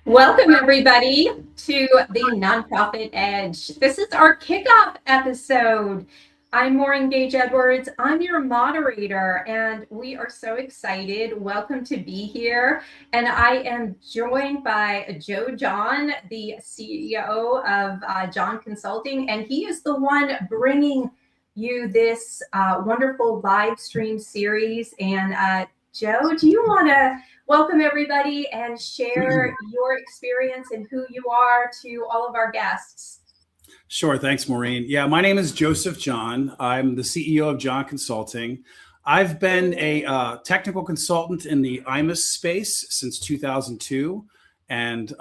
Welcome, everybody, to the Nonprofit Edge. This is our kickoff episode. I'm Maureen Gage Edwards. I'm your moderator, and we are so excited. Welcome to be here. And I am joined by Joe John, the CEO of John Consulting, and he is the one bringing you this wonderful live stream series. And Joe, do you want to welcome everybody and share your experience and who you are to all of our guests? Sure. Thanks, Maureen. Yeah, my name is Joseph John. I'm the CEO of John Consulting. I've been a technical consultant in the IMAS space since 2002. And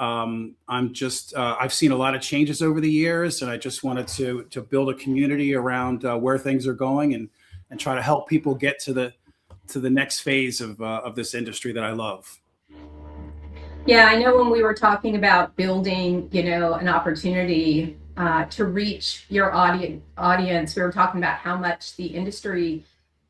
I've seen a lot of changes over the years, and I just wanted to build a community around where things are going and try to help people get to the next phase of this industry that I love. Yeah, I know when we were talking about building, an opportunity to reach your audience, we were talking about how much the industry,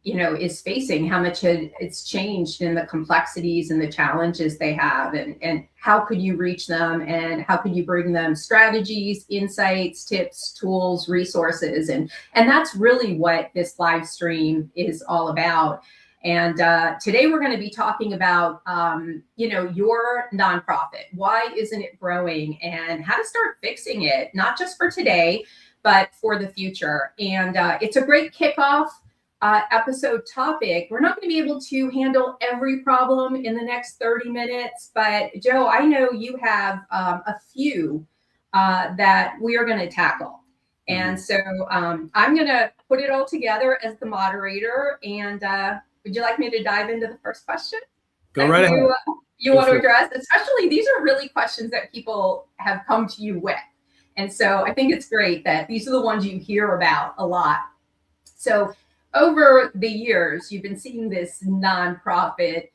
is facing, how much it's changed in the complexities and the challenges they have, and how could you reach them, and how could you bring them strategies, insights, tips, tools, resources, and that's really what this live stream is all about. And today we're going to be talking about, your nonprofit. Why isn't it growing, and how to start fixing it, not just for today, but for the future. And it's a great kickoff episode topic. We're not going to be able to handle every problem in the next 30 minutes, but Joe, I know you have a few that we are going to tackle. And so I'm going to put it all together as the moderator, and would you like me to dive into the first question? Go right ahead. You want to address? Especially, these are really questions that people have come to you with. And so I think it's great that these are the ones you hear about a lot. So over the years, you've been seeing this nonprofit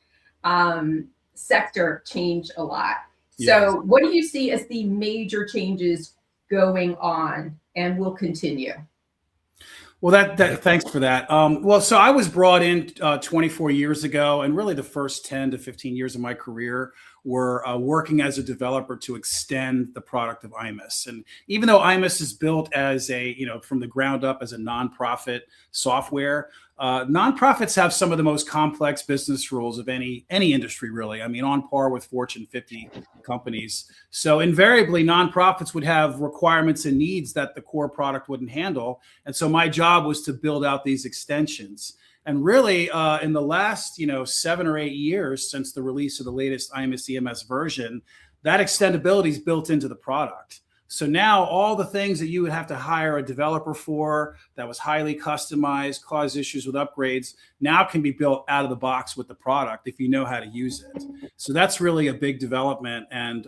sector change a lot. Yes. So what do you see as the major changes going on and will continue? Well, thanks for that. So I was brought in 24 years ago, and really the first 10 to 15 years of my career were working as a developer to extend the product of IMAS. And even though IMAS is built as from the ground up as a nonprofit software, nonprofits have some of the most complex business rules of any industry, really. I mean, on par with Fortune 50 companies. So invariably, nonprofits would have requirements and needs that the core product wouldn't handle. And so my job was to build out these extensions. And really, in the last 7 or 8 years since the release of the latest IMAS EMS version, that extendability is built into the product. So now all the things that you would have to hire a developer for that was highly customized, caused issues with upgrades, now can be built out of the box with the product if you know how to use it. So that's really a big development. And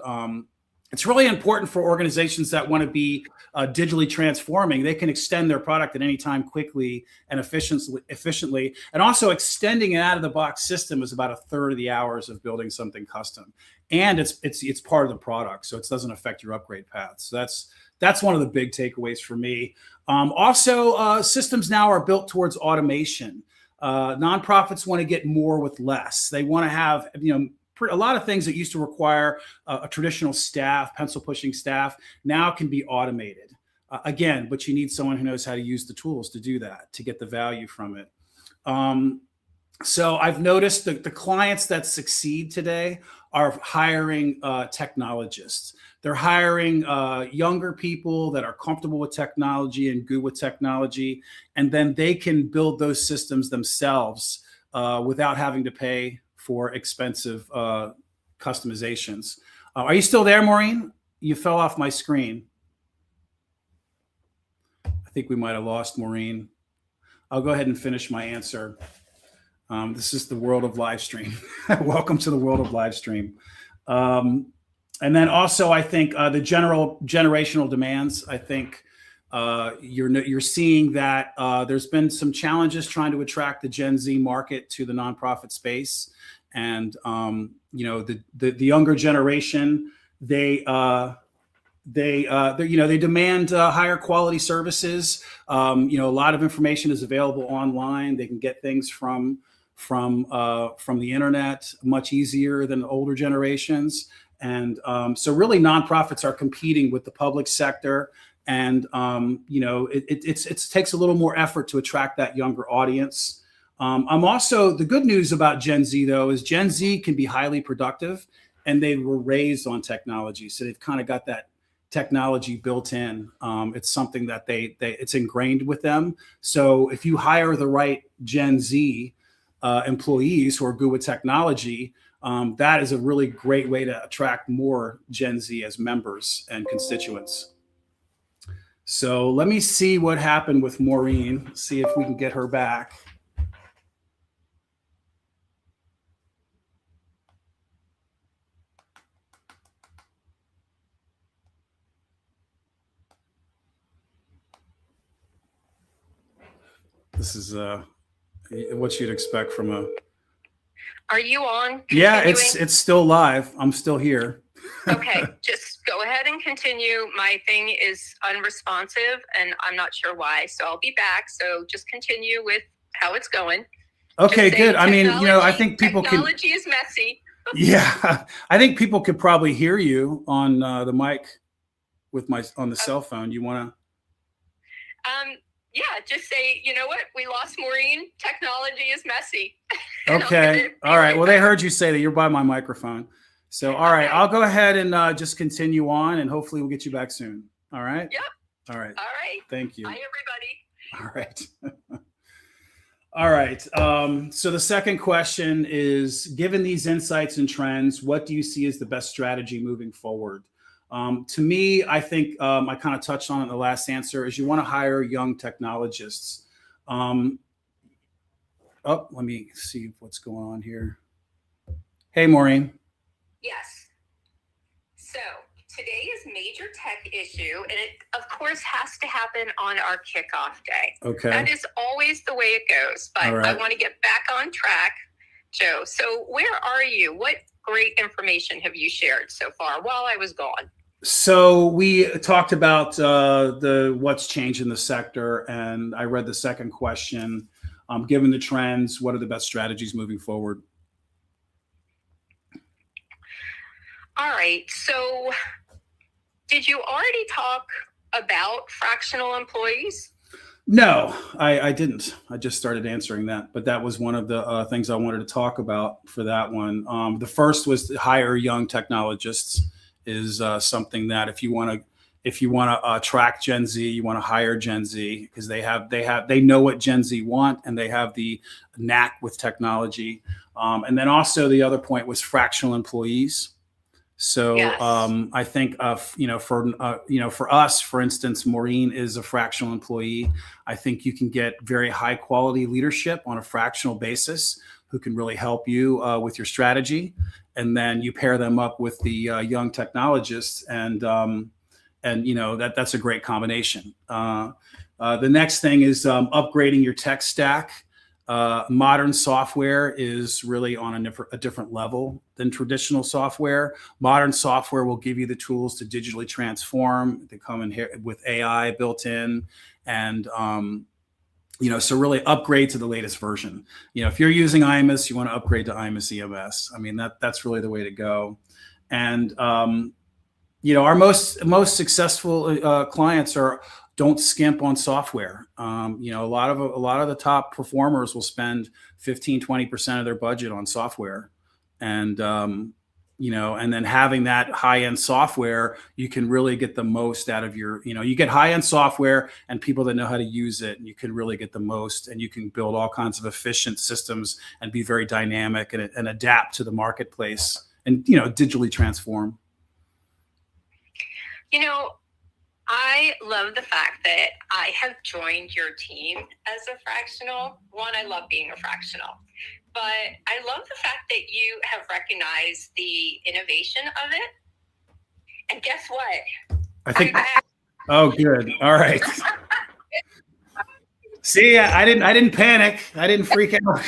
it's really important for organizations that want to be digitally transforming. They can extend their product at any time quickly and efficiently. And also extending an out-of-the-box system is about a third of the hours of building something custom. And it's part of the product, so it doesn't affect your upgrade path. So that's one of the big takeaways for me. Also, systems now are built towards automation. Nonprofits want to get more with less. They want to have a lot of things that used to require a traditional staff, pencil pushing staff, now can be automated. Again, but you need someone who knows how to use the tools to do that, to get the value from it. So I've noticed that the clients that succeed today are hiring technologists. They're hiring younger people that are comfortable with technology and good with technology, and then they can build those systems themselves without having to pay for expensive customizations. Are you still there, Maureen? You fell off my screen. I think we might have lost Maureen. I'll go ahead and finish my answer. This is the world of live stream. Welcome to the world of live stream. And then also, I think the generational demands, I think you're seeing that there's been some challenges trying to attract the Gen Z market to the nonprofit space. And, the younger generation, they demand higher quality services. A lot of information is available online. They can get things from the internet much easier than older generations. And so really nonprofits are competing with the public sector. And, it takes a little more effort to attract that younger audience. I'm also, the good news about Gen Z, though, is Gen Z can be highly productive, and they were raised on technology. So they've kind of got that technology built in. It's something that it's ingrained with them. So if you hire the right Gen Z employees who are good with technology, that is a really great way to attract more Gen Z as members and constituents. So let me see what happened with Maureen, see if we can get her back. This is what you'd expect from a. Are you on? Yeah, it's still live. I'm still here. Okay, just go ahead and continue. My thing is unresponsive, and I'm not sure why. So I'll be back. So just continue with how it's going. Okay, good. I mean, I think people technology is messy. Yeah, I think people could probably hear you on the mic with on the cell phone. You want to? Yeah, just say, you know what? We lost Maureen. Technology is messy. Okay. All right. Well, they heard you say that. You're by my microphone. So, all right. I'll go ahead and just continue on, and hopefully we'll get you back soon. All right? Yep. All right. All right. Thank you. Bye, everybody. All right. All right. So the second question is, given these insights and trends, what do you see as the best strategy moving forward? To me, I think I kind of touched on it in the last answer, is you want to hire young technologists. Let me see what's going on here. Hey, Maureen. Yes. So today is major tech issue, and it, of course, has to happen on our kickoff day. Okay. That is always the way it goes, but right. I want to get back on track, Joe. So where are you? What great information have you shared so far while I was gone? So we talked about what's changed in the sector, and I read the second question. Given the trends, what are the best strategies moving forward? All right. So did you already talk about fractional employees? No, I didn't. I just started answering that, but that was one of the things I wanted to talk about for that one. The first was to hire young technologists. Is something that if you want to attract Gen Z, you want to hire Gen Z, because they know what Gen Z want, and they have the knack with technology. And then also the other point was fractional employees. So yes. I think for us, for instance, Maureen is a fractional employee. I think you can get very high quality leadership on a fractional basis who can really help you with your strategy. And then you pair them up with the young technologists, and that's a great combination. The next thing is upgrading your tech stack. Modern software is really on a different level than traditional software. Modern software will give you the tools to digitally transform. They come in here with AI built in, and so really upgrade to the latest version. If you're using IMUS, you want to upgrade to IMUS EMS. I mean, that's really the way to go. And our most successful clients don't skimp on software. A lot of the top performers will spend 15-20% of their budget on software, and and then having that high-end software, you can really get the most out of you get high-end software and people that know how to use it, and you can really get the most, and you can build all kinds of efficient systems and be very dynamic and adapt to the marketplace and, digitally transform. I love the fact that I have joined your team as a fractional. One, I love being a fractional. But I love the fact that you have recognized the innovation of it. And guess what? I think. Oh, good. All right. See, I didn't panic. I didn't freak out.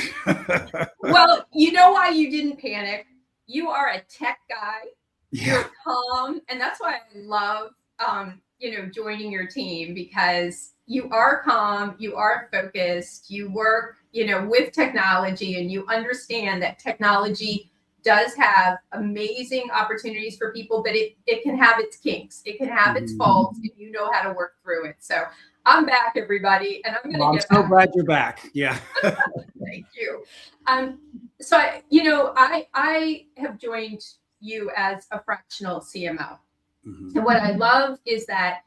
Well, you know why you didn't panic? You are a tech guy. Yeah. You're calm, and that's why I love joining your team, because you are calm, you are focused, you work with technology, and you understand that technology does have amazing opportunities for people, but it can have its kinks. It can have its faults, and you know how to work through it. So I'm back, everybody, and I'm going to get so back. glad you're back. Yeah. Thank you. So I have joined you as a fractional CMO. And what I love is that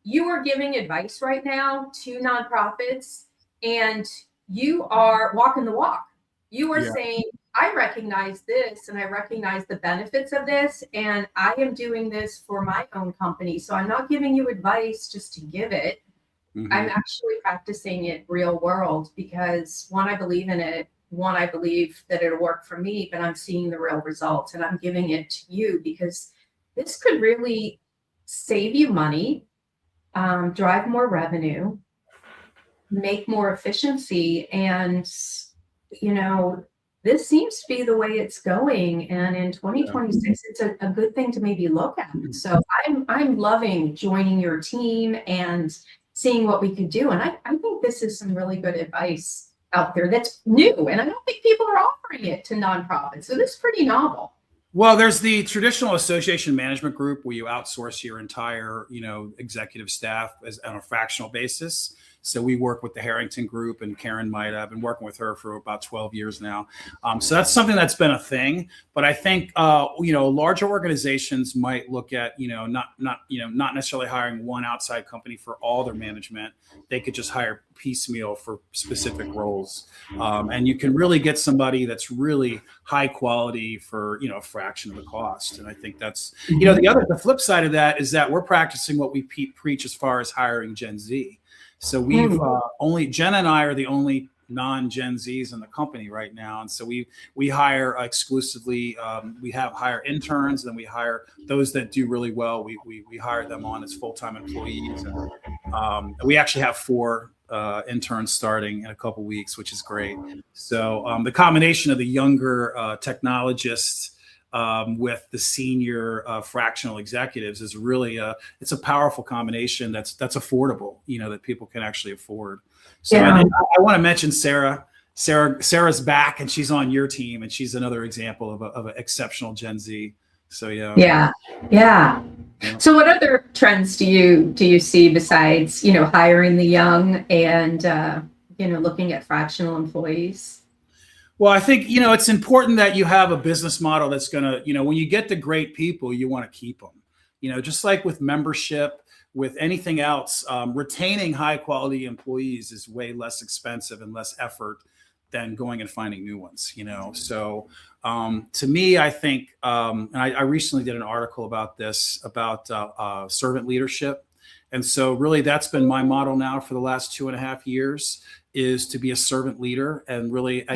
you are giving advice right now to nonprofits, and you are walking the walk. You are saying, I recognize this and I recognize the benefits of this, and I am doing this for my own company. So I'm not giving you advice just to give it. I'm actually practicing it real world because one, I believe in it. One, I believe that it'll work for me, but I'm seeing the real results, and I'm giving it to you because this could really save you money, drive more revenue, make more efficiency. And, this seems to be the way it's going. And in 2026, it's a good thing to maybe look at. So I'm loving joining your team and seeing what we could do. And I think this is some really good advice out there that's new. And I don't think people are offering it to nonprofits. So this is pretty novel. Well, there's the traditional association management group where you outsource your entire, executive staff on a fractional basis. So we work with the Harrington Group, and Karen Maida. I've been working with her for about 12 years now. So that's something that's been a thing. But I think, larger organizations might look at, not necessarily hiring one outside company for all their management. They could just hire piecemeal for specific roles. And you can really get somebody that's really high quality for, a fraction of the cost. And I think that's, the flip side of that is that we're practicing what we preach as far as hiring Gen Z. So we've Jen and I are the only non-Gen Zs in the company right now. And so we hire exclusively, we hire interns, then we hire those that do really well. We hire them on as full-time employees. And we actually have 4 interns starting in a couple weeks, which is great. So the combination of the younger technologists with the senior fractional executives is really it's a powerful combination that's affordable, that people can actually afford. So I want to mention Sarah. Sarah's back, and she's on your team, and she's another example of an exceptional Gen Z. So yeah. So what other trends do you see besides hiring the young and looking at fractional employees? Well, I think, it's important that you have a business model that's going to, when you get the great people, you want to keep them, just like with membership, with anything else, retaining high quality employees is way less expensive and less effort than going and finding new ones, So to me, I think, and I recently did an article about this, about servant leadership. And so really that's been my model now for the last 2.5 years, is to be a servant leader. And really,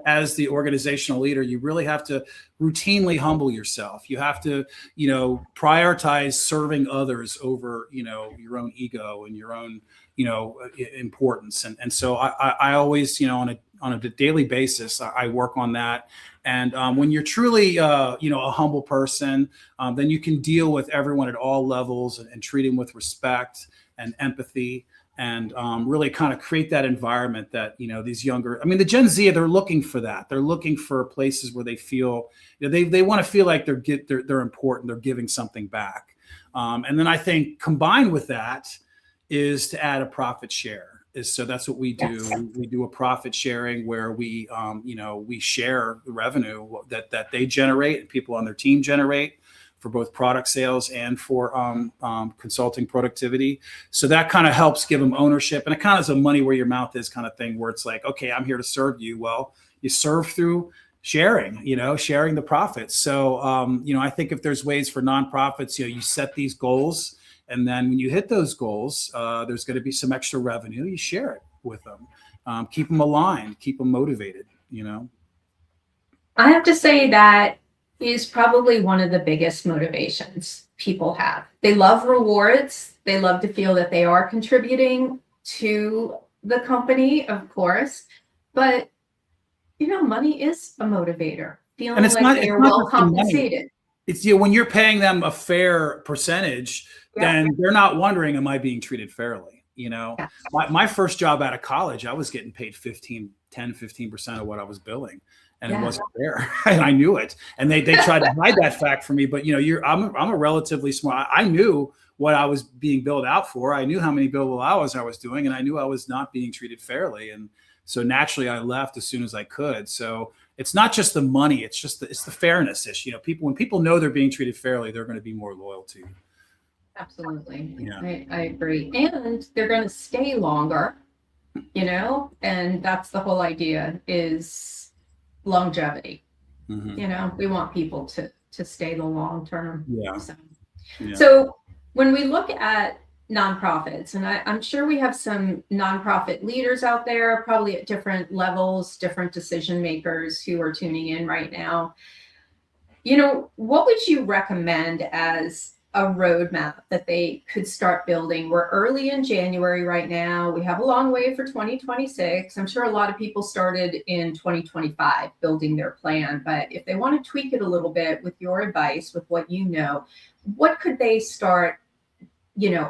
as the organizational leader, you really have to routinely humble yourself. You have to, prioritize serving others over, your own ego and your own, importance. And so I always, on a daily basis, I work on that. And when you're truly, a humble person, then you can deal with everyone at all levels and treat them with respect and empathy. And really kind of create that environment that, these younger, the Gen Z, they're looking for that. They're looking for places where they feel, they want to feel like they're important, they're giving something back. And then I think combined with that is to add a profit share. So that's what we do. Yes. We do a profit sharing where we, we share the revenue that they generate and people on their team generate, for both product sales and for consulting productivity. So that kind of helps give them ownership, and it kind of is a money where your mouth is kind of thing, where it's like, okay, I'm here to serve you. Well, you serve through sharing, sharing the profits. So, I think if there's ways for nonprofits, you set these goals, and then when you hit those goals, there's going to be some extra revenue. You share it with them, keep them aligned, keep them motivated, I have to say that is probably one of the biggest motivations people have. They love rewards. They love to feel that they are contributing to the company, of course, but money is a motivator. Feeling like they're well compensated. It's when you're paying them a fair percentage, then they're not wondering, am I being treated fairly? My first job out of college, I was getting paid 15% of what I was billing. and it wasn't there. And I knew it. And they tried to hide that fact from me. But, I'm a relatively smart. I knew what I was being billed out for. I knew how many billable hours I was doing, and I knew I was not being treated fairly. And so naturally I left as soon as I could. So it's not just the money, it's the fairness issue. When people know they're being treated fairly, they're going to be more loyal to you. Absolutely. Yeah. I agree. And they're going to stay longer, and that's the whole idea, is longevity. Mm-hmm. We want people to stay the long term. Yeah. So when we look at nonprofits, and I'm sure we have some nonprofit leaders out there, probably at different levels, different decision makers who are tuning in right now. What would you recommend as a roadmap that they could start building? We're early in January right now. We have a long way for 2026. I'm sure a lot of people started in 2025 building their plan, but if they want to tweak it a little bit with your advice, with what what could they start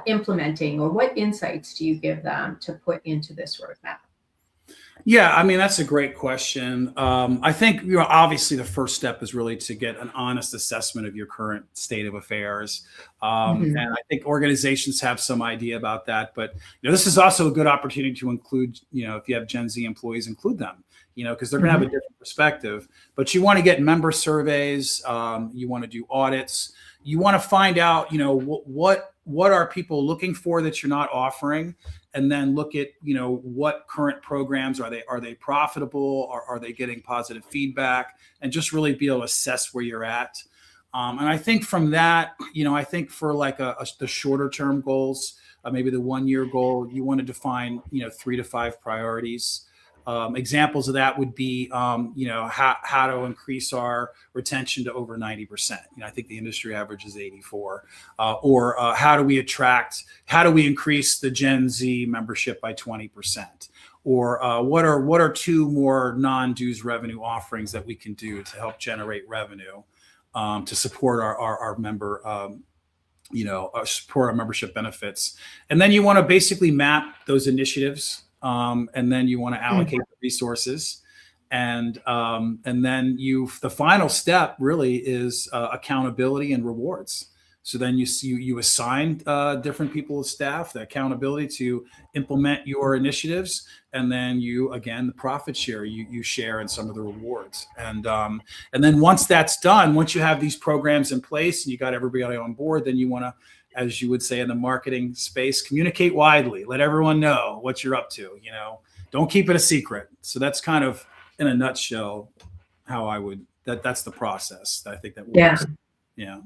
implementing, or what insights do you give them to put into this roadmap? Yeah, I mean, that's a great question. I think, obviously the first step is really to get an honest assessment of your current state of affairs. And I think organizations have some idea about that, but this is also a good opportunity to include, if you have Gen Z employees, include them, because they're going to have a different perspective. But you want to get member surveys, you want to do audits, you want to find out, what are people looking for that you're not offering, and then look at, what current programs are they profitable, or are they getting positive feedback, and just really be able to assess where you're at. And I think from that, I think for like the shorter term goals, maybe the 1 year goal, you want to define, 3 to 5 priorities. Examples of that would be, how to increase our retention to over 90%. I think the industry average is 84. Or how do we increase the Gen Z membership by 20%? Or what are 2 more non-dues revenue offerings that we can do to help generate revenue to support our member, support our membership benefits? And then you want to basically map those initiatives. And then you want to allocate the resources, and then the final step really is accountability and rewards. So then you assign different people of staff the accountability to implement your initiatives, and then the profit share you share in some of the rewards. And then once that's done, once you have these programs in place and you got everybody on board, then you want to, as you would say in the marketing space, communicate widely, let everyone know what you're up to, don't keep it a secret. So that's kind of, in a nutshell, how that's the process. I think that works. Yeah.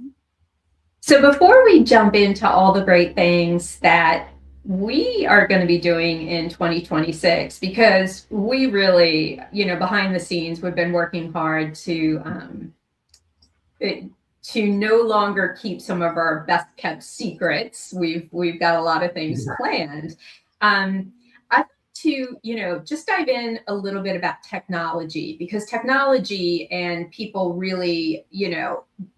So before we jump into all the great things that we are going to be doing in 2026, because we really, behind the scenes, we've been working hard to no longer keep some of our best kept secrets. We've got a lot of things planned. I'd like to, just dive in a little bit about technology, because technology and people really,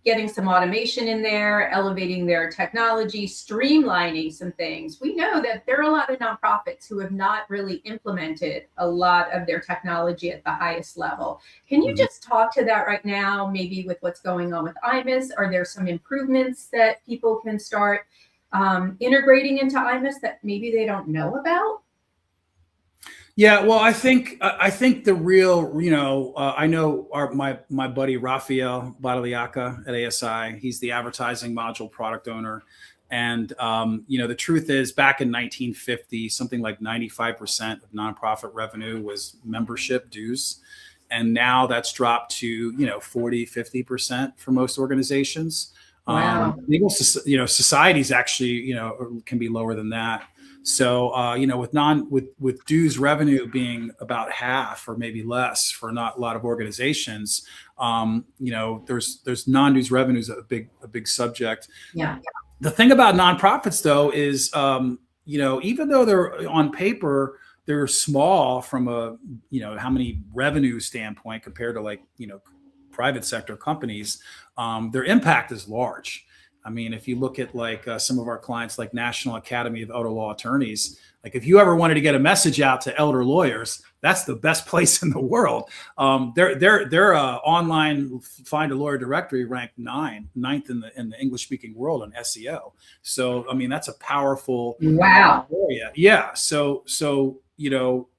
getting some automation in there, elevating their technology, streamlining some things. We know that there are a lot of nonprofits who have not really implemented a lot of their technology at the highest level. Can you just talk to that right now, maybe with what's going on with IMIS? Are there some improvements that people can start integrating into IMIS that maybe they don't know about? Yeah, well, I think the real, I know my buddy Rafael Badaliaca at ASI. He's the advertising module product owner, and the truth is, back in 1950, something like 95% of nonprofit revenue was membership dues, and now that's dropped to 40-50% for most organizations. Wow. Legal, societies actually can be lower than that. So, with dues revenue being about half or maybe less for not a lot of organizations, there's non-dues revenues a big subject. Yeah. The thing about nonprofits, though, is, even though they're on paper, they're small from a, how many revenue standpoint compared to private sector companies, their impact is large. I mean, if you look at like some of our clients, like National Academy of Elder Law Attorneys, like if you ever wanted to get a message out to elder lawyers, that's the best place in the world. Their online find a lawyer directory ranked ninth in the English speaking world on SEO. So I mean, that's a powerful Wow. area. Yeah. So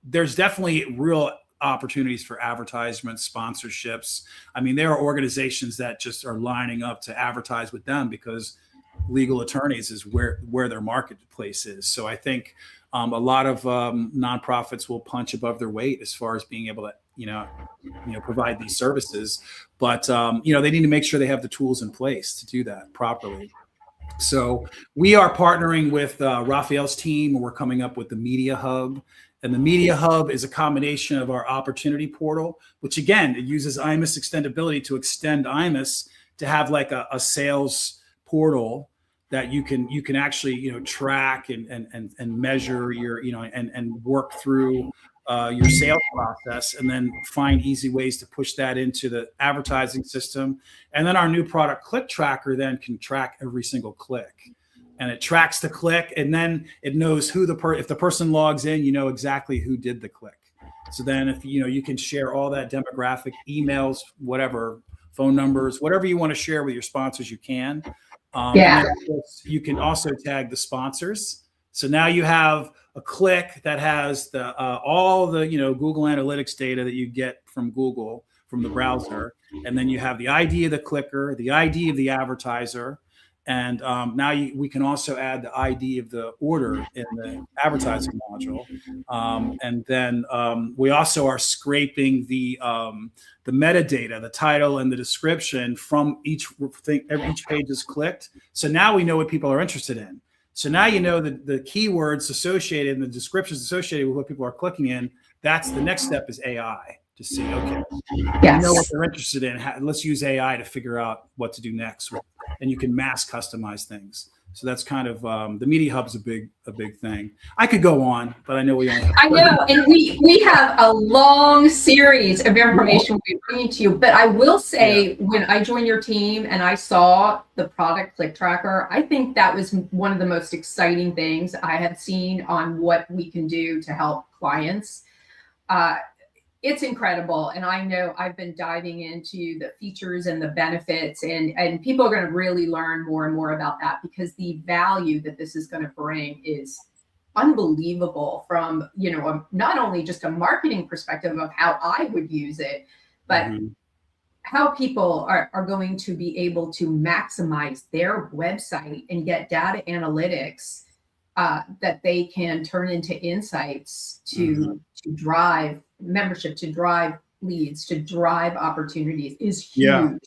there's definitely real opportunities for advertisements, sponsorships. I mean, there are organizations that just are lining up to advertise with them because legal attorneys is where their marketplace is. So I think a lot of nonprofits will punch above their weight as far as being able to provide these services, but they need to make sure they have the tools in place to do that properly. So we are partnering with Raphael's team, and we're coming up with the Media Hub. And the Media Hub is a combination of our opportunity portal, which again, it uses IMUS extendability to extend IMUS to have like a sales portal that you can actually track and measure your and work through your sales process, and then find easy ways to push that into the advertising system. And then our new product, Click Tracker, then can track every single click. And it tracks the click, and then it knows who if the person logs in, you know exactly who did the click. So then if you can share all that demographic, emails, whatever, phone numbers, whatever you want to share with your sponsors, you can. Yeah. And you can also tag the sponsors. So now you have a click that has all the Google Analytics data that you get from Google, from the browser, and then you have the ID of the clicker, the ID of the advertiser. And now we can also add the ID of the order in the advertising module. And then we also are scraping the metadata, the title and the description from each page is clicked. So now we know what people are interested in. So now the keywords associated and the descriptions associated with what people are clicking in. That's the next step, is AI. To see, okay, yes, know what they're interested in. Let's use AI to figure out what to do next, and you can mass customize things. So that's kind of the Media Hub's a big thing. I could go on, but I know we only have. I know, and we have a long series of information we're bringing to you. But I will say, when I joined your team and I saw the product Click Tracker, I think that was one of the most exciting things I had seen on what we can do to help clients. It's incredible. And I know I've been diving into the features and the benefits, and people are going to really learn more and more about that, because the value that this is going to bring is unbelievable from, not only just a marketing perspective of how I would use it, but how people are going to be able to maximize their website and get data analytics that they can turn into insights to drive membership, to drive leads, to drive opportunities is huge.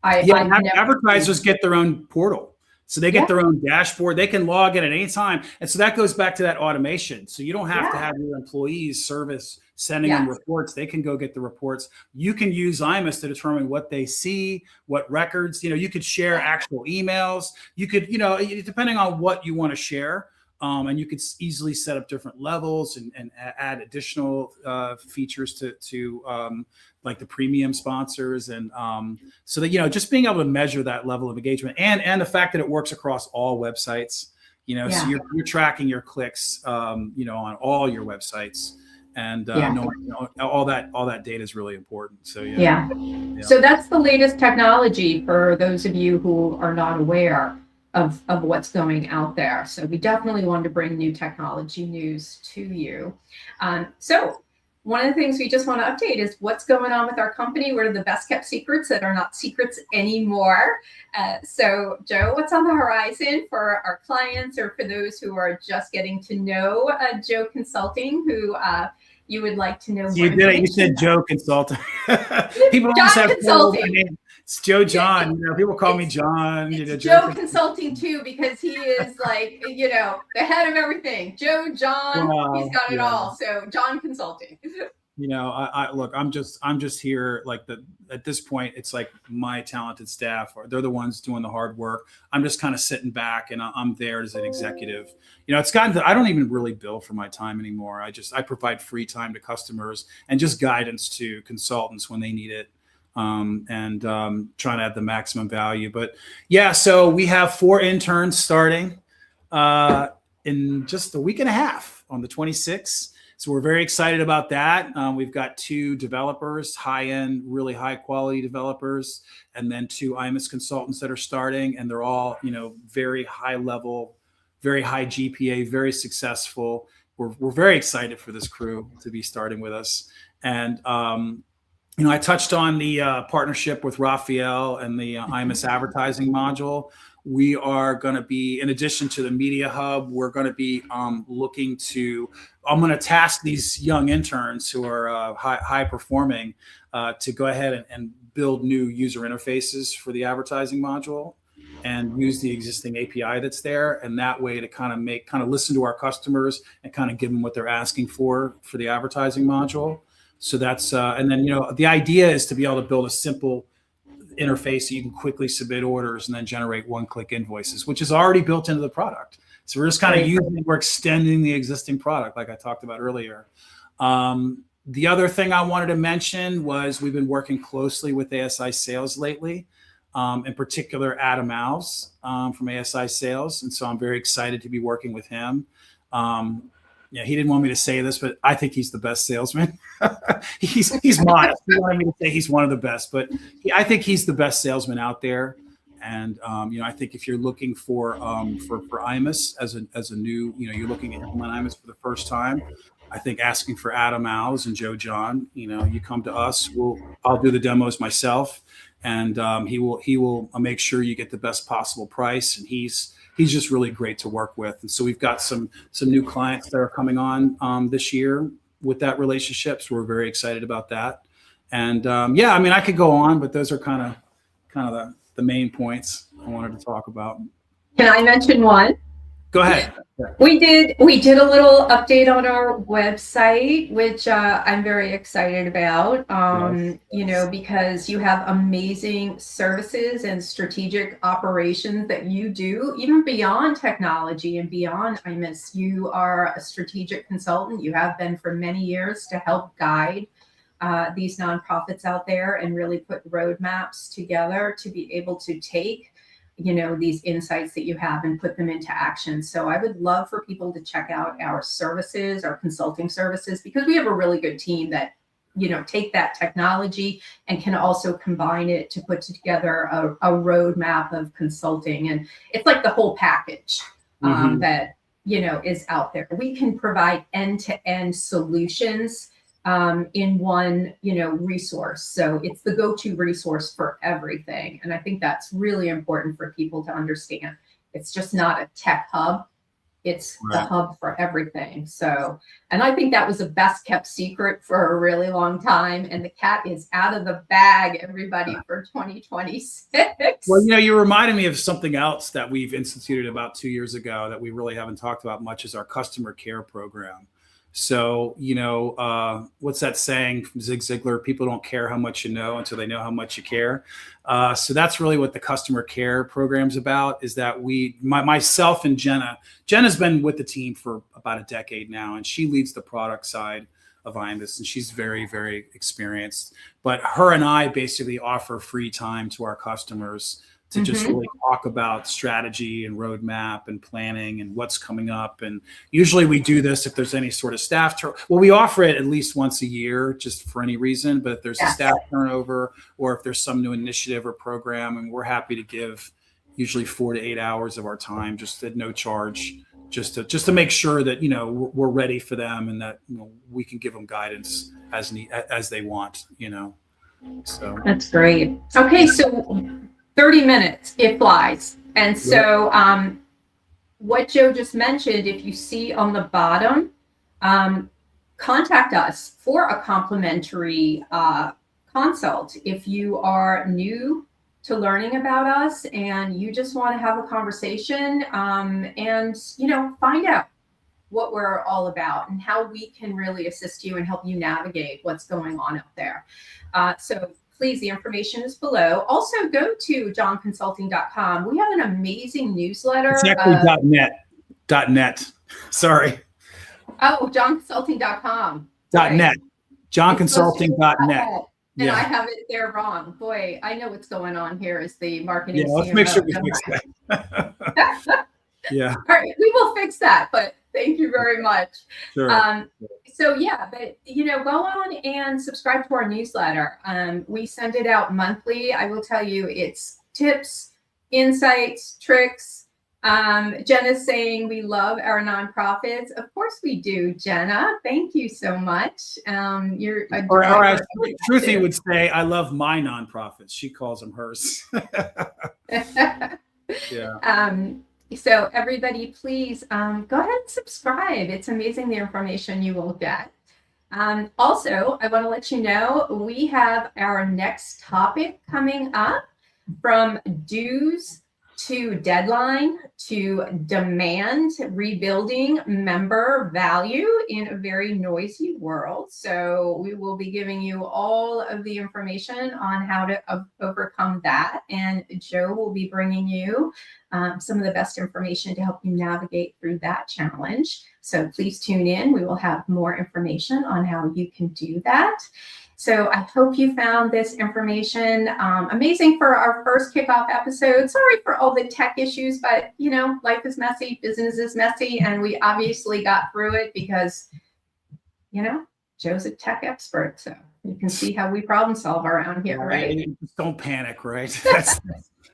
Advertisers get their own portal. So they get their own dashboard. They can log in at any time. And so that goes back to that automation. So you don't have to have your employees service sending them reports. They can go get the reports. You can use IMUS to determine what they see, what records. You could share actual emails. You could, depending on what you want to share. And you could easily set up different levels and add additional features to like the premium sponsors. And so that, just being able to measure that level of engagement and the fact that it works across all websites, so you're tracking your clicks, on all your websites. And knowing, all that data is really important. So so that's the latest technology for those of you who are not aware of what's going out there. So we definitely wanted to bring new technology news to you. So one of the things we just want to update is what's going on with our company. What are the best kept secrets that are not secrets anymore? So Joe, what's on the horizon for our clients, or for those who are just getting to know Joe Consulting, who you would like to know more? You did it. You said Joe Consulting. People always have Consulting. It's Joe John. People call me John. It's Joe Consulting too, because he is like, the head of everything. Joe John, he's got it all. So John Consulting. I look, I'm just here at this point, it's like my talented staff, or they're the ones doing the hard work. I'm just kind of sitting back, and I'm there as an executive. It's gotten to, I don't even really bill for my time anymore. I provide free time to customers and just guidance to consultants when they need it. and trying to add the maximum value. But yeah, so we have 4 interns starting in just a week and a half on the 26th. So we're very excited about that. We've got 2 developers, high-end, really high-quality developers, and then 2 IMUS consultants that are starting, and they're all, very high level, very high GPA, very successful. We're very excited for this crew to be starting with us. And I touched on the partnership with Raphael and the IMUS advertising module. We are going to be, in addition to the Media Hub, we're going to be I'm going to task these young interns who are high performing to go ahead and build new user interfaces for the advertising module and use the existing API that's there. And that way to kind of listen to our customers and kind of give them what they're asking for the advertising module. So that's, and then, the idea is to be able to build a simple interface so you can quickly submit orders and then generate one-click invoices, which is already built into the product. So we're just kind of we're extending the existing product like I talked about earlier. The other thing I wanted to mention was we've been working closely with ASI Sales lately, in particular Adam Alves from ASI Sales. And so I'm very excited to be working with him. He didn't want me to say this, but I think he's the best salesman. he's modest. He wanted me to say he's one of the best, but I think he's the best salesman out there. And I think if you're looking for IMUS as a new, you're looking at implement IMUS for the first time, I think asking for Adam Alves and Joe John, you come to us. I'll do the demos myself, and he will make sure you get the best possible price. And he's just really great to work with. And so we've got some new clients that are coming on this year with that relationship. So we're very excited about that. And I could go on, but those are kind of the main points I wanted to talk about. Can I mention one? Go ahead. We did a little update on our website, which I'm very excited about. Because you have amazing services and strategic operations that you do, even beyond technology and beyond IMUS. You are a strategic consultant. You have been for many years to help guide these nonprofits out there and really put roadmaps together to be able to take these insights that you have and put them into action. So I would love for people to check out our services, our consulting services, because we have a really good team that, take that technology and can also combine it to put together a roadmap of consulting. And it's like the whole package that, is out there. We can provide end-to-end solutions in one, resource. So it's the go-to resource for everything. And I think that's really important for people to understand. It's just not a tech hub. It's the hub for everything. So, and I think that was the best kept secret for a really long time. And the cat is out of the bag, everybody, for 2026. Well, you reminded me of something else that we've instituted about 2 years ago that we really haven't talked about much, is our customer care program. So, what's that saying from Zig Ziglar? People don't care how much you know until they know how much you care. So that's really what the customer care program's about, is that myself and Jenna's been with the team for about a decade now, and she leads the product side of IMUS, and she's very, very experienced. But her and I basically offer free time to our customers to just really talk about strategy and roadmap and planning and what's coming up. And usually we do this if there's any sort of staff we offer it at least once a year, just for any reason. But if there's a staff turnover, or if there's some new initiative or program, and we're happy to give usually 4 to 8 hours of our time, just at no charge, just to make sure that, we're ready for them, and that, we can give them guidance as they want, So that's great. Okay. So 30 minutes, it flies. And so what Joe just mentioned, if you see on the bottom, contact us for a complimentary consult. If you are new to learning about us and you just want to have a conversation and, find out what we're all about and how we can really assist you and help you navigate what's going on out there. So please, the information is below. Also, go to johnconsulting.com. We have an amazing newsletter. It's actually .net. Sorry. Oh, johnconsulting.com. .net. Johnconsulting.net. And Yeah. I have it there wrong. Boy, I know what's going on here as the Yeah. marketing Let's CMO. make sure we fix that. Yeah. All right, we will fix that, but thank you very much. Sure. So yeah, but go on and subscribe to our newsletter. We send it out monthly. I will tell you, it's tips, insights, tricks. Jenna's saying we love our nonprofits. Of course we do, Jenna. Thank you so much. You're a Or as driver. Truthy would say, I love my nonprofits. She calls them hers. Yeah. So everybody, please go ahead and subscribe. It's amazing the information you will get. Also, I want to let you know we have our next topic coming up, from dues to deadline to demand, rebuilding member value in a very noisy world. So we will be giving you all of the information on how to overcome that. And Joe will be bringing you some of the best information to help you navigate through that challenge. So please tune in. We will have more information on how you can do that. So I hope you found this information amazing for our first kickoff episode. Sorry for all the tech issues, but life is messy, business is messy, and we obviously got through it because, Joe's a tech expert. So you can see how we problem solve around here, right? Just don't panic, right? That's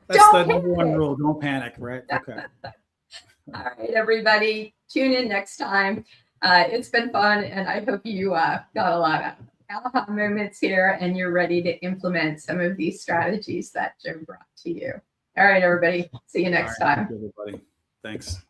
the number one rule. Don't panic, right? Okay. All right, everybody, tune in next time. It's been fun, and I hope you got a lot of aha moments here, and you're ready to implement some of these strategies that Joe brought to you. All right, everybody. See you next time. Thank you, everybody. Thanks.